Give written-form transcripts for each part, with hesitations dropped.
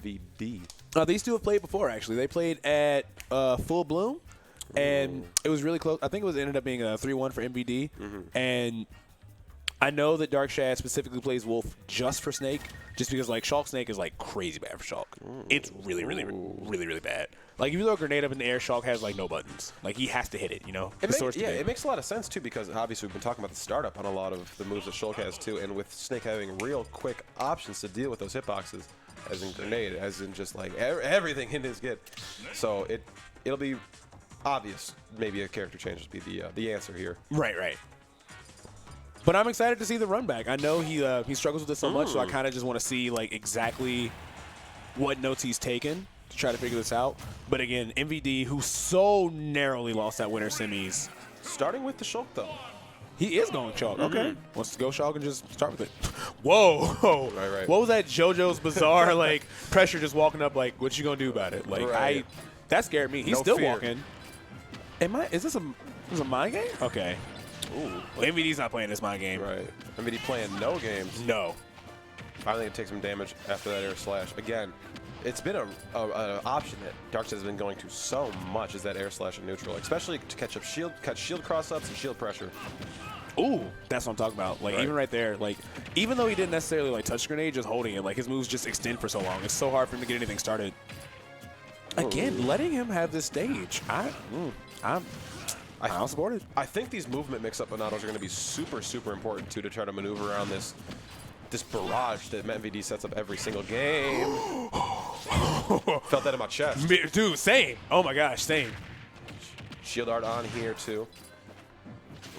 MVD? These two have played before, actually. They played at Full Bloom, and it was really close. I think it ended up being a 3-1 for MVD. And I know that Darkshad specifically plays Wolf just for Snake, just because like Shulk Snake is like crazy bad for Shulk. It's really, really, really, really bad. Like if you throw a grenade up in the air, Shulk has like no buttons. Like he has to hit it, you know. It makes a lot of sense too, because obviously we've been talking about the startup on a lot of the moves that Shulk has too, and with Snake having real quick options to deal with those hitboxes, as in grenade, as in just like everything in his get. So it'll be obvious. Maybe a character change would be the answer here. Right. But I'm excited to see the run back. I know he struggles with this so much, so I kind of just want to see like exactly what notes he's taken to try to figure this out. But again, MVD, who so narrowly lost that winter semis. Starting with the Shulk though. He is going Shulk. Okay. Wants to go Shulk and just start with it. Whoa. Right. What was that JoJo's Bizarre like pressure just walking up like, what you gonna do about it? Like that scared me. He's still walking. Is this a mind game? Okay. Ooh. Well, MVD's not playing this mind game. Right. MVD playing no games. No. Finally take some damage after that air slash. Again, it's been an option that Darkshad has been going to so much, is that air slash in neutral, especially to catch shield cross-ups and shield pressure. Ooh, that's what I'm talking about. Like even right there, like even though he didn't necessarily like touch grenade, just holding it, like his moves just extend for so long. It's so hard for him to get anything started. Again, letting him have this stage, I'm supported. I think these movement mix-up bananas are going to be super, super important too, to try to maneuver around this barrage that MVD sets up every single game. Felt that in my chest. Dude, same. Oh my gosh, same. Shield art on here too.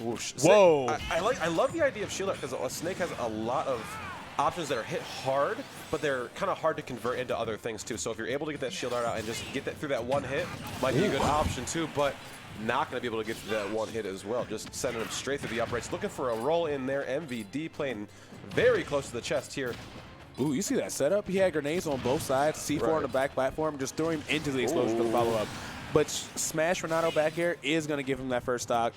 Ooh, whoa. I love the idea of shield art, because Snake has a lot of options that are hit hard, but they're kind of hard to convert into other things too. So if you're able to get that shield art out and just get that through that one hit, might be a good option too, but not going to be able to get through that one hit as well. Just sending him straight through the uprights. Looking for a roll in there. MVD playing very close to the chest here. Ooh, you see that setup? He had grenades on both sides. C4 on the back platform. Just threw him into the explosion to follow up. But Smash Renato back air is going to give him that first stock.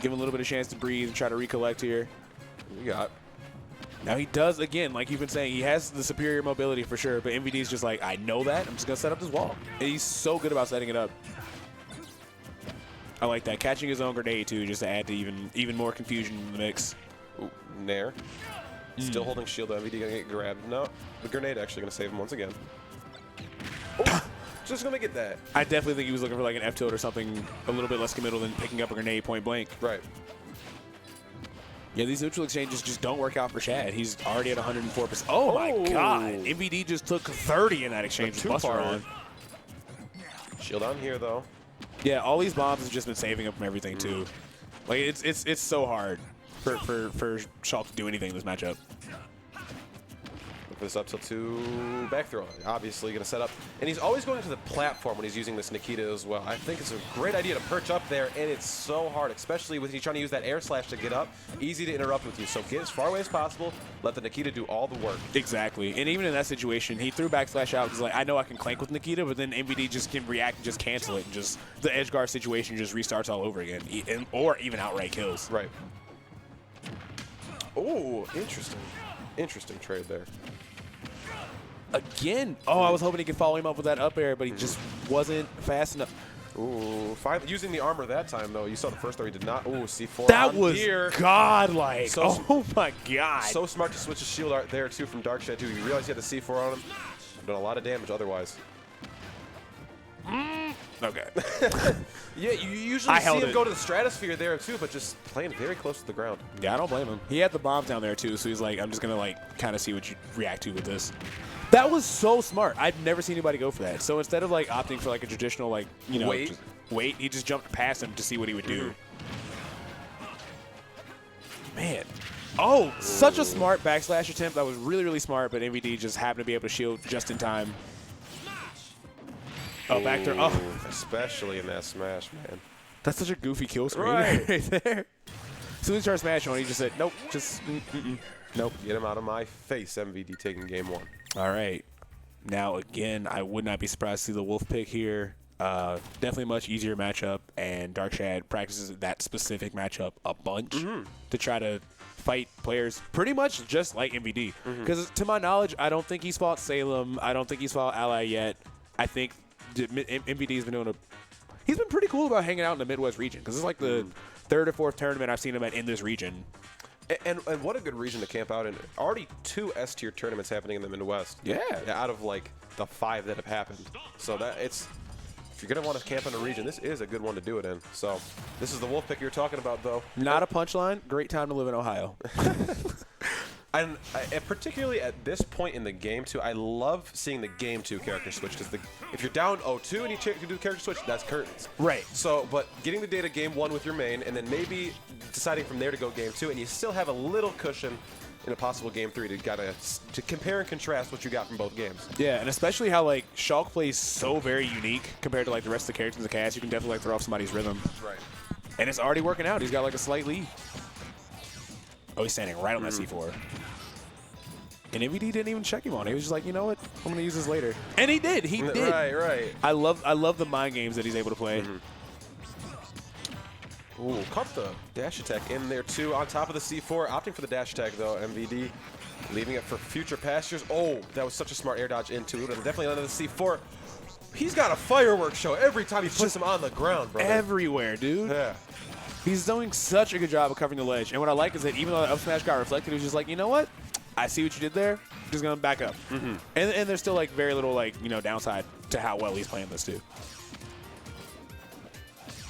Give him a little bit of chance to breathe and try to recollect here. Now he does, again, like you've been saying, he has the superior mobility for sure, but MVD's just like, I know that. I'm just going to set up this wall. And he's so good about setting it up. I like that. Catching his own grenade, too, just to add to even more confusion in the mix. Ooh, Nair. Still holding shield. MVD going to get grabbed. No, the grenade actually going to save him once again. Oh, just going to get that. I definitely think he was looking for like an F-tilt or something a little bit less committal than picking up a grenade point blank. Right. Yeah, these neutral exchanges just don't work out for Shad. He's already at 104%. Oh, my God. MVD just took 30 in that exchange with Buster on. Shield on here, though. Yeah, all these bombs have just been saving him from everything, too. Like, it's so hard for Shulk to do anything in this matchup. This up tilt to back throw. Obviously going to set up. And he's always going to the platform when he's using this Nikita as well. I think it's a great idea to perch up there, and it's so hard, especially with you trying to use that air slash to get up. Easy to interrupt with you. So get as far away as possible. Let the Nikita do all the work. Exactly. And even in that situation, he threw backslash out because, like, I know I can clank with Nikita, but then MVD just can react and just cancel it. And just the edge guard situation just restarts all over again. Or even outright kills. Right. Oh, interesting. Interesting trade there. Again, I was hoping he could follow him up with that up air, but he just wasn't fast enough. Ooh, using the armor that time, though. You saw the first throw, he did not. Ooh, C4 that was godlike. Oh, my God. So smart to switch his shield art there, too, from Darkshad, too. You realize he had the C4 on him. Done a lot of damage otherwise. Okay. Yeah, you usually see him go to the stratosphere there, too, but just playing very close to the ground. Yeah, I don't blame him. He had the bombs down there, too, so he's like, I'm just going to, like, kind of see what you react to with this. That was so smart. I've never seen anybody go for that. So instead of, like, opting for, like, a traditional, like, you know, wait, he just jumped past him to see what he would do. Man. Oh, such a smart backslash attempt. That was really, really smart, but MVD just happened to be able to shield just in time. Oh, back there. Oh. Especially in that smash, man. That's such a goofy kill screen right there. As soon as he started smashing on, he just said, nope, just nope. Get him out of my face, MVD taking game one. All right. Now, again, I would not be surprised to see the Wolf pick here. Definitely a much easier matchup, and Darkshad practices that specific matchup a bunch to try to fight players pretty much just like MVD. Because to my knowledge, I don't think he's fought Salem. I don't think he's fought Ally yet. I think MVD's been doing he's been pretty cool about hanging out in the Midwest region because it's like the third or fourth tournament I've seen him at in this region. And what a good region to camp out in. Already 2 S-tier tournaments happening in the Midwest. Yeah. Out of like the 5 that have happened. So that if you're going to want to camp in a region, this is a good one to do it in. So this is the wolf pick you're talking about, though. Not a punchline. Great time to live in Ohio. And particularly at this point in the game, too, I love seeing the game 2 character switch because if you're down 0-2 and you do the character switch, that's curtains. Right. So, but getting the data game 1 with your main and then maybe deciding from there to go game 2, and you still have a little cushion in a possible game 3 to compare and contrast what you got from both games. Yeah, and especially how like Shulk plays so very unique compared to like the rest of the characters in the cast. You can definitely like throw off somebody's rhythm. Right. And it's already working out. He's got like a slight lead. Oh, he's standing right on that C4. And MVD didn't even check him on it. He was just like, you know what? I'm going to use this later. And he did. He did. Right. I love the mind games that he's able to play. Ooh, caught the dash attack in there, too. On top of the C4. Opting for the dash attack, though, MVD. Leaving it for future pastures. Oh, that was such a smart air dodge into it. Definitely under the C4. He's got a fireworks show every time he puts him on the ground, brother. Everywhere, dude. Yeah. He's doing such a good job of covering the ledge. And what I like is that even though that up smash got reflected, he was just like, you know what? I see what you did there. I'm just going to back up. And there's still like very little like, downside to how well he's playing this too.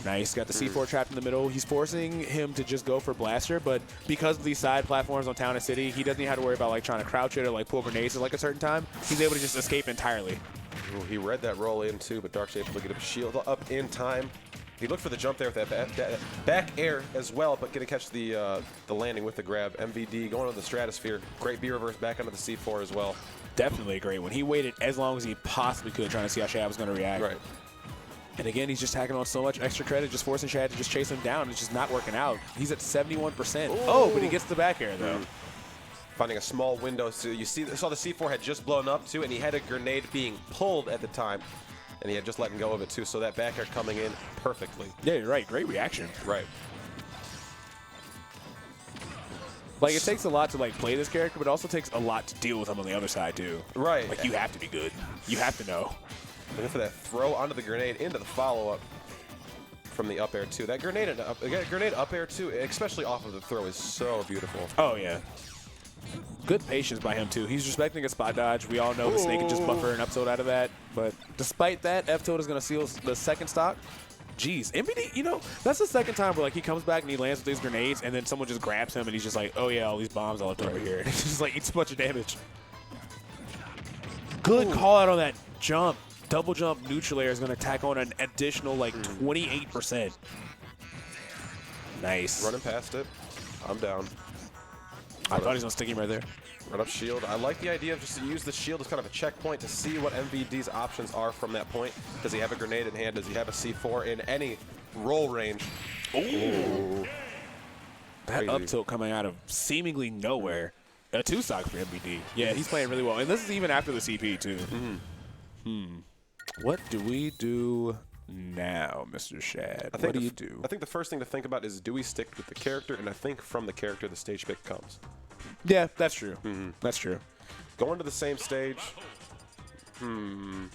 Nice. Got the C4 trapped in the middle. He's forcing him to just go for Blaster, but because of these side platforms on Town and City, he doesn't even have to worry about like trying to crouch it or like pull grenades at like a certain time. He's able to just escape entirely. Ooh, he read that roll in too, but Darkshad able to get a shield up in time. He looked for the jump there with that back air as well, but going to catch the landing with the grab. MVD going to the stratosphere. Great B reverse back onto the C4 as well. Definitely a great one. He waited as long as he possibly could, trying to see how Shad was going to react. Right. And again, he's just tacking on so much extra credit, just forcing Shad to just chase him down. It's just not working out. He's at 71%. Ooh. Oh, but he gets the back air, though. Finding a small window. So you saw the C4 had just blown up, too, and he had a grenade being pulled at the time. And he had just let go of it, too. So that back air coming in perfectly. Yeah, you're right. Great reaction. Right. Like, it takes a lot to, like, play this character, but it also takes a lot to deal with him on the other side, too. Right. Like, you have to be good. You have to know. Looking for that throw onto the grenade into the follow-up from the up air, too. That grenade up air, too, especially off of the throw, is so beautiful. Oh, yeah. Good patience by him, too. He's respecting a spot dodge. We all know the Snake can just buffer an up tilt out of that. But despite that, F tilt is going to seal the second stock. Jeez. MVD, that's the second time where, like, he comes back and he lands with these grenades, and then someone just grabs him, and he's just like, oh, yeah, all these bombs I left over here. It's just, like, eats a bunch of damage. Good call out on that jump. Double jump neutral air is going to tack on an additional, like, 28%. Nice. Running past it. I'm down. I thought he was going to stick him right there. Run up shield. I like the idea of just to use the shield as kind of a checkpoint to see what MVD's options are from that point. Does he have a grenade in hand? Does he have a C4 in any roll range? Ooh. That up tilt coming out of seemingly nowhere. A 2-stock for MVD. Yeah, he's playing really well. And this is even after the CP, too. What do we do now, Mr. Shad? What do you do? I think the first thing to think about is, do we stick with the character? And I think from the character, the stage pick comes. Yeah, that's true. That's true. Going to the same stage. Going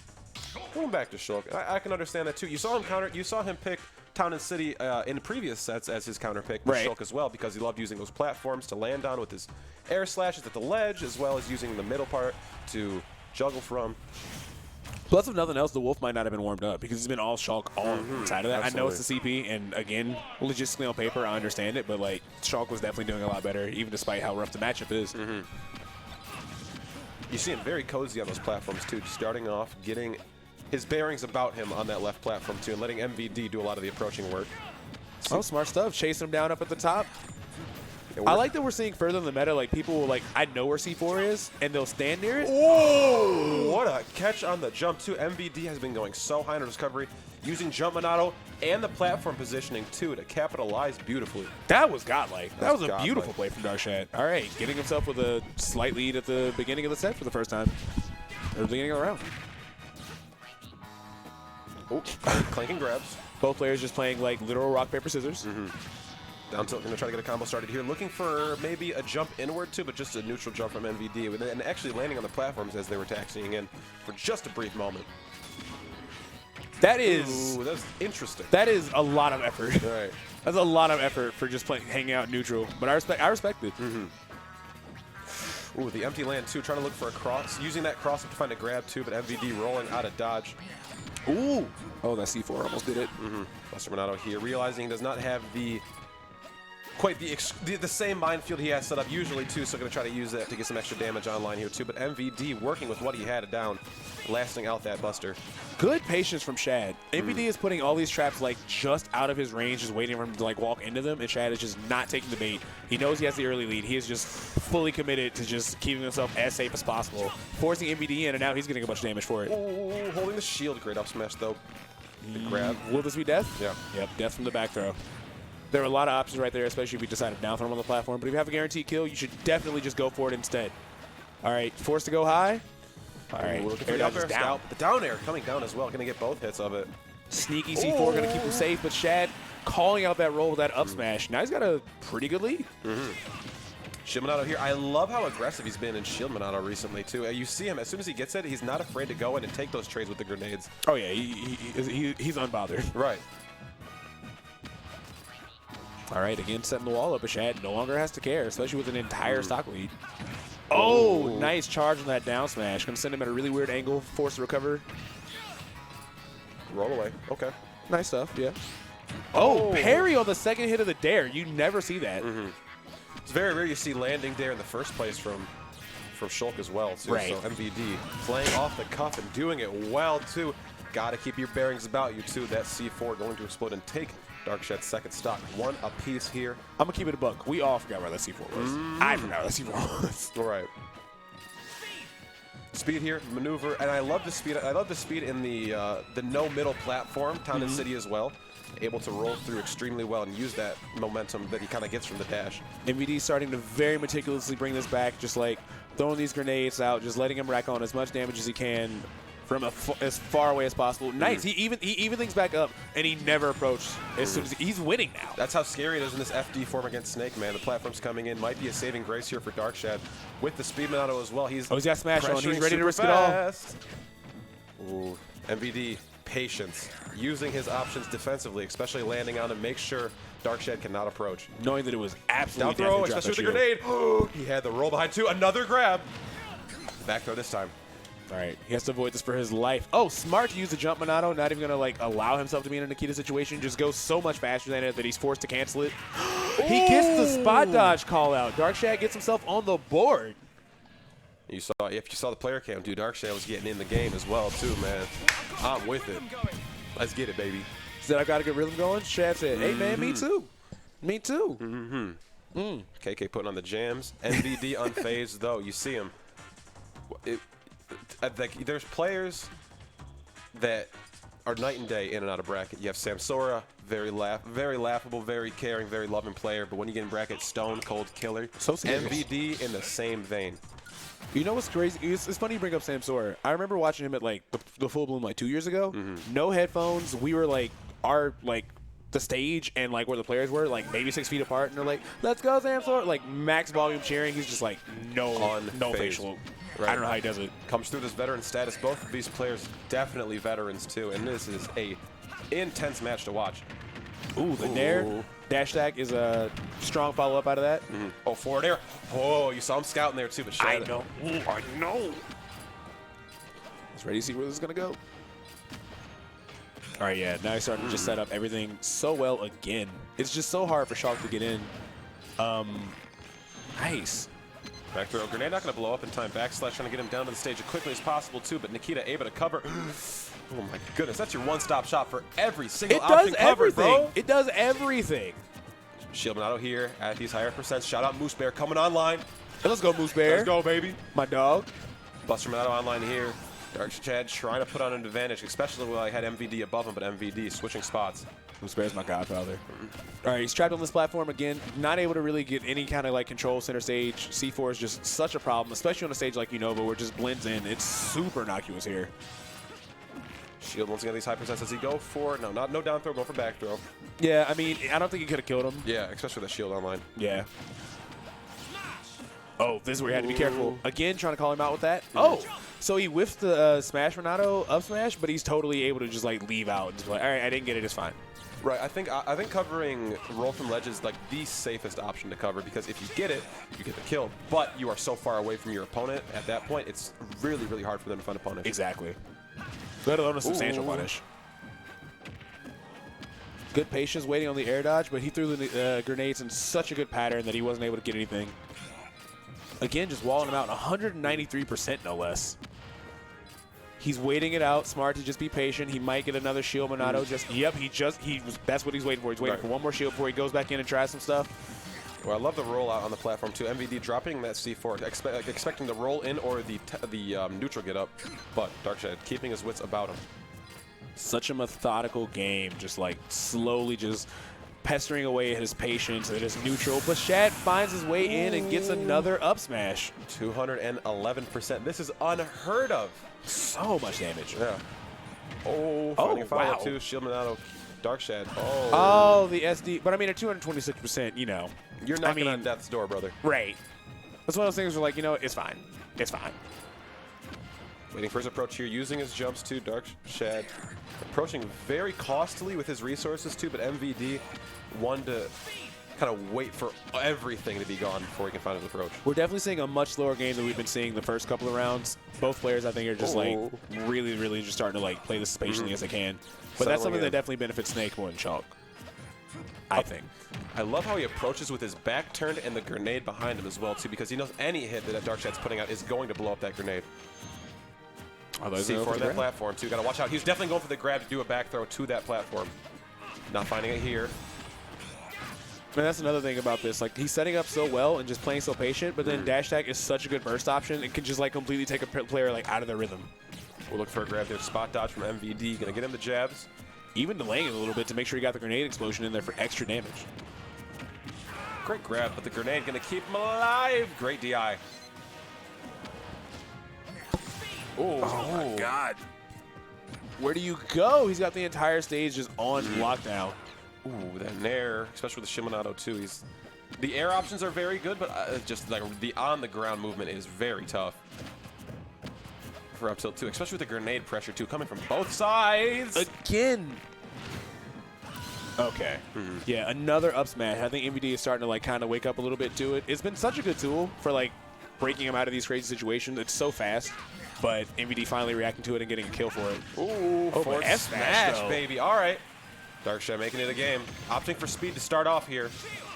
back to Shulk. I can understand that too. You saw him pick Town and City in the previous sets as his counter pick with Shulk as well, because he loved using those platforms to land on with his air slashes at the ledge, as well as using the middle part to juggle from. Plus, if nothing else, the Wolf might not have been warmed up because he's been all Shulk all inside of that. Absolutely. I know it's the CP, and again, logistically on paper, I understand it, but like Shulk was definitely doing a lot better, even despite how rough the matchup is. You see him very cozy on those platforms too, just starting off, getting his bearings about him on that left platform too, and letting MVD do a lot of the approaching work. Oh, smart stuff. Chasing him down up at the top. I like that we're seeing further in the meta, like people will like, I know where C4 is, and they'll stand near it. Whoa! What a catch on the jump too. MVD has been going so high in recovery, using jump Monado and the platform positioning too to capitalize beautifully. That was godlike. That was a godlike. beautiful play from Darkshad. All right, getting himself with a slight lead at the beginning of the set for the first time. Or the beginning of the round. Oh, clanking grabs. Both players just playing like literal rock, paper, scissors. Down tilt, going to try to get a combo started here. Looking for maybe a jump inward too, but just a neutral jump from MVD. And actually landing on the platforms as they were taxiing in for just a brief moment. That is... Ooh, that's interesting. That is a lot of effort. Right. That's a lot of effort for just hanging out neutral. But I respect it. Ooh, the empty land too, trying to look for a cross. Using that cross up to find a grab too, but MVD rolling out of dodge. Ooh. Oh, that C4 almost did it. Buster Monado here, realizing he does not have quite the same minefield he has set up usually too, so going to try to use that to get some extra damage online here too. But MVD working with what he had down, lasting out that Buster. Good patience from Shad. MVD is putting all these traps like just out of his range, just waiting for him to like walk into them, and Shad is just not taking the bait. He knows he has the early lead. He is just fully committed to just keeping himself as safe as possible, forcing MVD in, and now he's getting a bunch of damage for it. Ooh, holding the shield, great up smash though. The grab. Will this be death? Yeah. Yep, death from the back throw. There are a lot of options right there, especially if you decide to down throw him on the platform. But if you have a guaranteed kill, you should definitely just go for it instead. All right, forced to go high. All right, air dodge is down. The down air coming down as well. Going to get both hits of it. Sneaky C4 going to keep him safe, but Shad calling out that roll with that up smash. Now he's got a pretty good lead. Shield Monado here. I love how aggressive he's been in Shield Monado recently too. You see him as soon as he gets it, he's not afraid to go in and take those trades with the grenades. Oh yeah, he's unbothered. Right. All right, again setting the wall up. But Shad no longer has to care, especially with an entire stock lead. Oh, nice charge on that down smash. Going to send him at a really weird angle, force to recover. Roll away. Okay. Nice stuff, yeah. Oh, parry on the second hit of the dare. You never see that. It's very rare you see landing dare in the first place from Shulk as well, too. Right. So MVD playing off the cuff and doing it well, too. Got to keep your bearings about you, too. That C4 going to explode and take Darkshad's second stock. One apiece here. I'm going to keep it a buck. We all forgot where that C4 was. I forgot where that C4 was. All right. Speed here, maneuver, and I love the speed. I love the speed in the no middle platform, Town and City as well. Able to roll through extremely well and use that momentum that he kind of gets from the dash. MVD starting to very meticulously bring this back, just like throwing these grenades out, just letting him rack on as much damage as he can from as far away as possible. Nice. He even things back up, and he never approached as soon as he's winning now. That's how scary it is in this FD form against Snake, man. The platform's coming in. Might be a saving grace here for Darkshad with the speed Monado as well. He's got smash on. He's ready to risk fast. It all. Ooh, MVD, patience. Using his options defensively, especially landing on him. Make sure Darkshad cannot approach. Knowing that it was absolutely down throw, especially with the grenade. He had the roll behind too. Another grab. Back throw this time. All right, he has to avoid this for his life. Oh, smart to use the jump Monado, not even going to like allow himself to be in a Nikita situation, just goes so much faster than it that he's forced to cancel it. He gets the spot dodge call out. Darkshad gets himself on the board. You saw, if you saw the player cam, dude, Darkshad was getting in the game as well too, man. I'm with it. Let's get it, baby. Said I got to get rhythm going. Shad said, hey man, me too. Me too. KK putting on the jams. MVD unfazed though. You see him. There's players that are night and day in and out of bracket. You have Samsora, very laughable, very caring, very loving player. But when you get in bracket, stone cold killer. So serious. MVD in the same vein. You know what's crazy? It's funny you bring up Samsora. I remember watching him at like the Full Bloom like 2 years ago. No headphones. We were like the stage and like where the players were like maybe 6 feet apart, and they're like, "Let's go, Samsora!" Like max volume cheering. He's just like no facial. Right. I don't know how he does it. Comes through this veteran status. Both of these players definitely veterans too, and this is a intense match to watch. Ooh, the nair. Dash stack is a strong follow-up out of that. Oh, forward air. Oh, you saw him scouting there too, but I know. Ooh, I know. He's ready to see where this is going to go. All right, yeah. Now he's starting to just set up everything so well again. It's just so hard for Shulk to get in. Nice. Back throw. Grenade not going to blow up in time. Backslash trying to get him down to the stage as quickly as possible too, but Nikita able to cover. Oh my goodness, that's your one-stop shop for every single option covered, bro. It does everything. Shield Monado here at these higher percents. Shout out Moose Bear coming online. Hey, let's go, Moose Bear. Let's go, baby. My dog. Buster Monado online here. Darkshad trying to put on an advantage, especially when I had MVD above him, but MVD switching spots. Moose Bear's my godfather. All right, he's trapped on this platform again. Not able to really get any kind of like control center stage. C4 is just such a problem, especially on a stage like Unova where it just blends in. It's super innocuous here. Shield once again, these high percents. Does he go for, no down throw, go for back throw. Yeah, I mean, I don't think he could have killed him. Yeah, especially with the shield online. Yeah. Oh, this is where you had to be careful. Again, trying to call him out with that. Oh, so he whiffed the smash Renato up smash, but he's totally able to just like leave out and just be like, all right, I didn't get it, it's fine. Right, I think covering roll from ledge is like the safest option to cover because if you get it, you get the kill. But you are so far away from your opponent at that point, it's really, really hard for them to find a punish. Exactly. Let alone a substantial punish. Good patience waiting on the air dodge, but he threw the grenades in such a good pattern that he wasn't able to get anything. Again, just walling him out 193% no less. He's waiting it out. Smart to just be patient. He might get another shield. Monado that's what he's waiting for. He's waiting for one more shield before he goes back in and tries some stuff. Well, I love the rollout on the platform too. MVD dropping that C4, expecting the roll in or the neutral get up, but Darkshad keeping his wits about him. Such a methodical game, just like slowly just pestering away at his patience and his neutral. But Shad finds his way in and gets another up smash. 211%. This is unheard of. So much damage. Yeah. Finding a follow wow. too. Shield Monado, Darkshad. Oh, the SD. But I mean, at 226%, you know. You're knocking on death's door, brother. Right. That's one of those things where, like, you know, it's fine. It's fine. Waiting for his approach here, using his jumps too. Darkshad approaching very costly with his resources too, but MVD one to kind of wait for everything to be gone before he can find his approach. We're definitely seeing a much slower game than we've been seeing the first couple of rounds. Both players, I think, are just like really, really just starting to like play this as patiently as they can. But that's something that definitely benefits Snake more than Shulk, I think. I love how he approaches with his back turned and the grenade behind him as well too, because he knows any hit that Darkshad's putting out is going to blow up that grenade. C4 on that platform too. Got to watch out. He's definitely going for the grab to do a back throw to that platform. Not finding it here. And that's another thing about this. Like, he's setting up so well and just playing so patient, but then dash tag is such a good burst option. It can just like completely take a player like out of their rhythm. We'll look for a grab there. Spot dodge from MVD. Gonna get him the jabs. Even delaying it a little bit to make sure he got the grenade explosion in there for extra damage. Great grab, but the grenade gonna keep him alive. Great DI. Oh my God. Where do you go? He's got the entire stage just on lockdown. Ooh, that nair, especially with the Shimonado too. The air options are very good, but just like the on-the-ground movement is very tough for up tilt too, especially with the grenade pressure too, coming from both sides. Again. Okay. Yeah, another up smash. I think MVD is starting to like kind of wake up a little bit to it. It's been such a good tool for like breaking him out of these crazy situations. It's so fast. But MVD finally reacting to it and getting a kill for it. Ooh, forward smash, baby. All right. Darkshad making it a game. Opting for speed to start off here.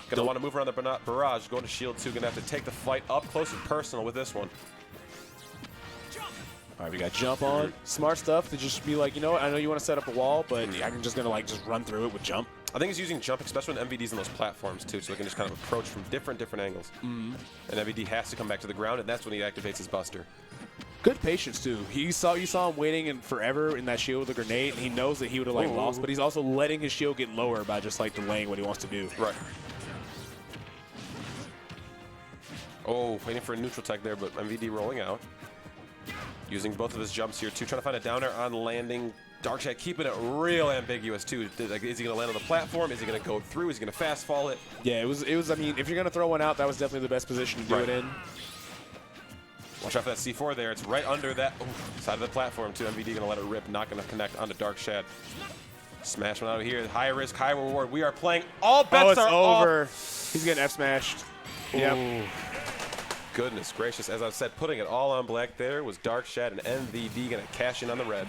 Gonna want to move around the barrage. Going to shield 2. Gonna have to take the fight up close and personal with this one. All right, we got jump on. Smart stuff to just be like, you know what? I know you want to set up a wall, but I'm just gonna like just run through it with jump. I think he's using jump, especially when MVD's in those platforms too, so he can just kind of approach from different angles. And MVD has to come back to the ground, and that's when he activates his buster. Good patience too. You saw him waiting forever in that shield with a grenade, and he knows that he would have like lost, but he's also letting his shield get lower by just like delaying what he wants to do. Right. Oh, waiting for a neutral tech there, but MVD rolling out. Using both of his jumps here too, trying to find a down air on landing. Darkshad keeping it real ambiguous too. Like, is he going to land on the platform? Is he going to go through? Is he going to fast fall it? Yeah, it was. I mean, if you're going to throw one out, that was definitely the best position to do it in. Watch out for that C4 there. It's right under that side of the platform too. MVD going to let it rip. Not going to connect onto Darkshad. Smash one out of here. High risk, high reward. We are playing. All bets are over. Off. He's getting F smashed. Yep. Goodness gracious. As I said, putting it all on black there was Darkshad and MVD going to cash in on the red.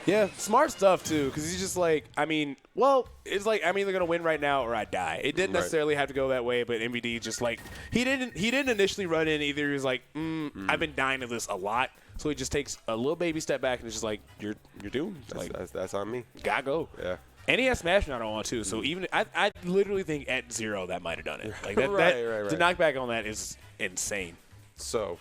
Yeah, smart stuff too, because he's just like, I mean, well, it's like I'm either gonna win right now or I die. It didn't necessarily have to go that way, but MVD just like he didn't initially run in either. He was like, I've been dying to this a lot, so he just takes a little baby step back and it's just like, you're doomed. That's on me. Gotta go. Yeah. And he has Smash Not on too, so even I literally think at 0 that might have done it. Like that, right. the knockback on that is insane. So